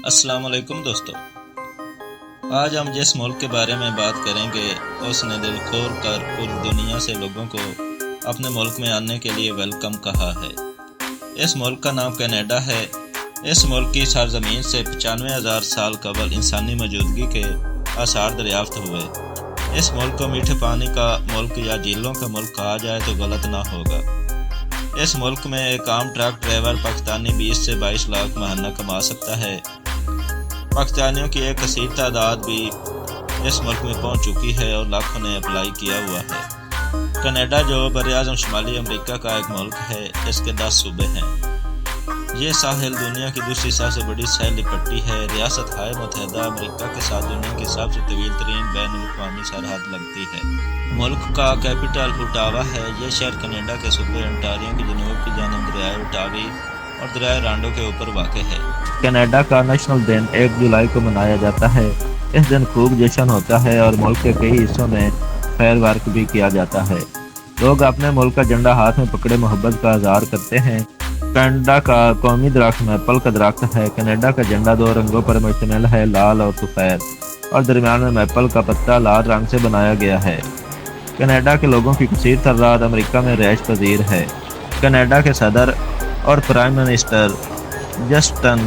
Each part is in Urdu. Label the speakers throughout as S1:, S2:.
S1: السلام علیکم دوستو، آج ہم جس ملک کے بارے میں بات کریں گے اس نے دل کھول کر پوری دنیا سے لوگوں کو اپنے ملک میں آنے کے لیے ویلکم کہا ہے۔ اس ملک کا نام کینیڈا ہے۔ اس ملک کی سرزمین سے 95,000 سال قبل انسانی موجودگی کے آثار دریافت ہوئے۔ اس ملک کو میٹھے پانی کا ملک یا جھیلوں کا ملک کہا جائے تو غلط نہ ہوگا۔ اس ملک میں ایک عام ٹرک ڈرائیور پاکستانی 20 سے 22 لاکھ ماہانہ کما سکتا ہے۔ پاکستانیوں کی ایک کثیر تعداد بھی اس ملک میں پہنچ چکی ہے اور لاکھوں نے اپلائی کیا ہوا ہے۔ کینیڈا جو براعظم شمالی امریکہ کا ایک ملک ہے، اس کے 10 صوبے ہیں۔ یہ ساحل دنیا کی دوسری سب سے بڑی ساحلی پٹی ہے۔ ریاست ہائے متحدہ امریکہ کے ساتھ دنیا کی سب سے طویل ترین بین الاقوامی سرحد لگتی ہے۔ ملک کا کیپٹل اوٹاوا ہے۔ یہ شہر کینیڈا کے صوبے انٹاریو کی جنوب کی جانب دریائے اوٹاوی اور دریائے رانڈو کے اوپر واقع ہے۔ کینیڈا کا نیشنل دن 1 جولائی کو منایا جاتا ہے۔ اس دن خوب جشن ہوتا ہے اور ملک کے کئی حصوں میں فائر ورک بھی کیا جاتا ہے۔ لوگ اپنے ملک کا جھنڈا ہاتھ میں پکڑے محبت کا اظہار کرتے ہیں۔ کینیڈا کا قومی درخت میپل کا درخت ہے۔ کینیڈا کا جھنڈا 2 رنگوں پر مشتمل ہے، لال اور سفید، اور درمیان میں میپل کا پتا لال رنگ سے بنایا گیا ہے۔ کینیڈا کے لوگوں کی کثیر تعداد امریکہ میں رہائش پذیر ہے۔ کینیڈا کے صدر اور پرائم منسٹر جسٹن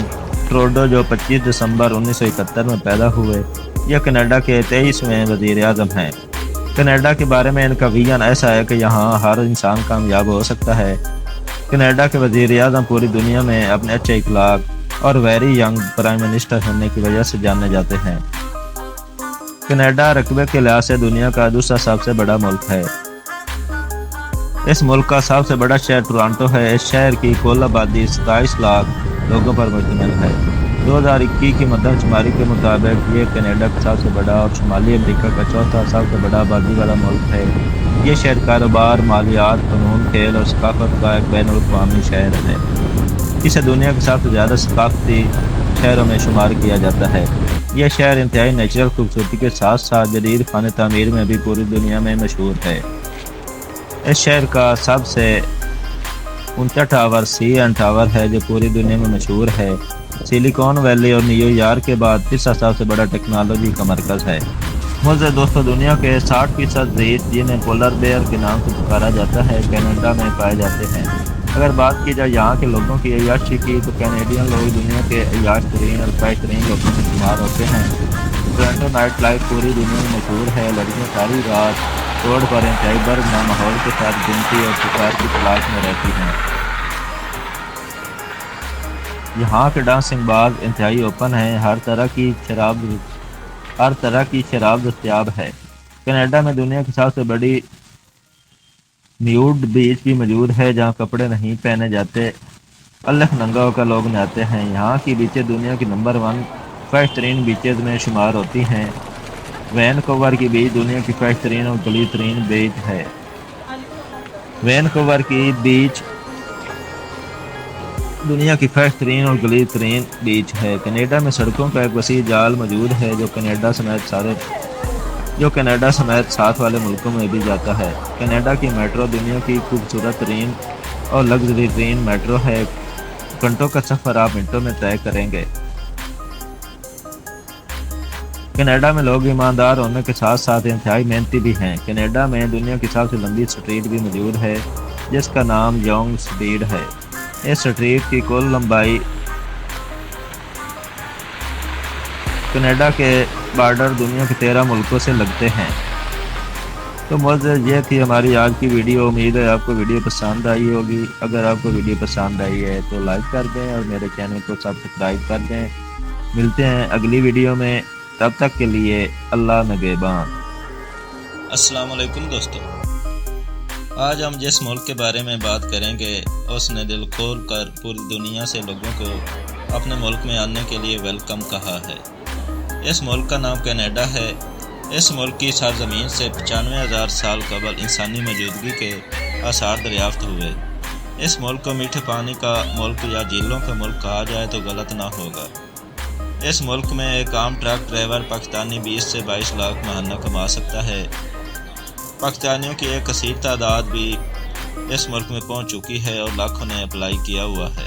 S1: ٹروڈو جو 25 دسمبر 1971 میں پیدا ہوئے، یہ کینیڈا کے 23ویں وزیر اعظم ہیں۔ کینیڈا کے بارے میں ان کا ویژن ایسا ہے کہ یہاں ہر انسان کامیاب ہو سکتا ہے۔ کینیڈا کے وزیر اعظم پوری دنیا میں اپنے اچھے اخلاق اور ویری ینگ پرائم منسٹر ہونے کی وجہ سے جانے جاتے ہیں۔ کینیڈا رقبے کے لحاظ سے دنیا کا دوسرا سب سے بڑا ملک ہے۔ اس ملک کا سب سے بڑا شہر ٹورانٹو ہے۔ اس شہر کی کل آبادی 27 لاکھ لوگوں پر مشتمل ہے۔ 2021 کی مردم شماری کے مطابق یہ کینیڈا کا سب سے بڑا اور شمالی امریکہ کا چوتھا سب سے بڑا آبادی والا ملک ہے۔ یہ شہر کاروبار، مالیات، فنون، کھیل اور ثقافت کا ایک بین الاقوامی شہر ہے۔ اسے دنیا کے سب سے زیادہ ثقافتی شہروں میں شمار کیا جاتا ہے۔ یہ شہر انتہائی نیچرل خوبصورتی کے ساتھ ساتھ جدید فن تعمیر میں بھی پوری دنیا میں مشہور ہے۔ اس شہر کا سب سے اونچا ٹاور سی این ٹاور ہے جو پوری دنیا میں مشہور ہے۔ سلیکون ویلی اور نیو یارک کے بعد تیسرا سب سے بڑا ٹیکنالوجی کا مرکز ہے۔ معزز دوستو، دنیا کے 60% ذیت جنہیں پولر بیئر کے نام سے پکارا جاتا ہے، کینیڈا میں پائے جاتے ہیں۔ اگر بات کی جائے یہاں کے لوگوں کی عیاشی کی تو کینیڈین لوگ دنیا کے عیاش ترین اور فیش ترین لوگوں میں شمار ہوتے ہیں۔ ٹورنٹو نائٹ لائف پوری دنیا میں مشہور ہے۔ لڑکیاں ساری رات روڈ پر انتہائی برہنہ ماحول کے ساتھ گھومتی اور شکار کی تلاش میں رہتی ہیں۔ یہاں کے ڈانسنگ بار انتہائی اوپن ہیں۔ ہر طرح کی شراب دستیاب ہے۔ کینیڈا میں دنیا کی سب سے بڑی نیوڈ بیچ بھی موجود ہے جہاں کپڑے نہیں پہنے جاتے، الگ ننگا ہو کر لوگ نہاتے ہیں۔ یہاں کی بیچیں دنیا کی نمبر 1 فریش ترین بیچز میں شمار ہوتی ہیں۔ وینکوور کی بیچ دنیا کی فریش ترین اور غلیظ ترین بیچ ہے۔ وینکوور کی بیچ دنیا کی فریش ترین اور غلیظ ترین بیچ ہے۔ کینیڈا میں سڑکوں کا ایک وسیع جال موجود ہے جو کینیڈا سمیت ساتھ والے ملکوں میں بھی جاتا ہے۔ کینیڈا کی میٹرو دنیا کی خوبصورت ترین اور لگژری ترین میٹرو ہے۔ گھنٹوں کا سفر آپ منٹوں میں طے کریں گے۔ کینیڈا میں لوگ ایماندار ہونے کے ساتھ ساتھ انتہائی محنتی بھی ہیں۔ کینیڈا میں دنیا کی سب سے لمبی سٹریٹ بھی موجود ہے جس کا نام یونگ سٹریٹ ہے۔ اس سٹریٹ کی کل لمبائی کینیڈا کے بارڈر دنیا کے 13 ملکوں سے لگتے ہیں۔ تو معزز، یہ تھی ہماری آج کی ویڈیو۔ امید ہے آپ کو ویڈیو پسند آئی ہوگی۔ اگر آپ کو ویڈیو پسند آئی ہے تو لائک کر دیں اور میرے چینل کو سبسکرائب کر دیں۔ ملتے ہیں اگلی ویڈیو میں، تب تک کے لیے اللہ نگہبان۔
S2: السلام علیکم دوستو، آج ہم جس ملک کے بارے میں بات کریں گے اس نے دل کھول کر پوری دنیا سے لوگوں کو اپنے ملک میں آنے کے لیے ویلکم کہا ہے۔ اس ملک کا نام کینیڈا ہے۔ اس ملک کی سرزمین سے 95,000 سال قبل انسانی موجودگی کے آثار دریافت ہوئے۔ اس ملک کو میٹھے پانی کا ملک یا جھیلوں کا ملک کہا جائے تو غلط نہ ہوگا۔ اس ملک میں ایک عام ٹرک ڈرائیور پاکستانی 20 سے 22 لاکھ ماہانہ کما سکتا ہے۔ پاکستانیوں کی ایک کثیر تعداد بھی اس ملک میں پہنچ چکی ہے اور لاکھوں نے اپلائی کیا ہوا ہے۔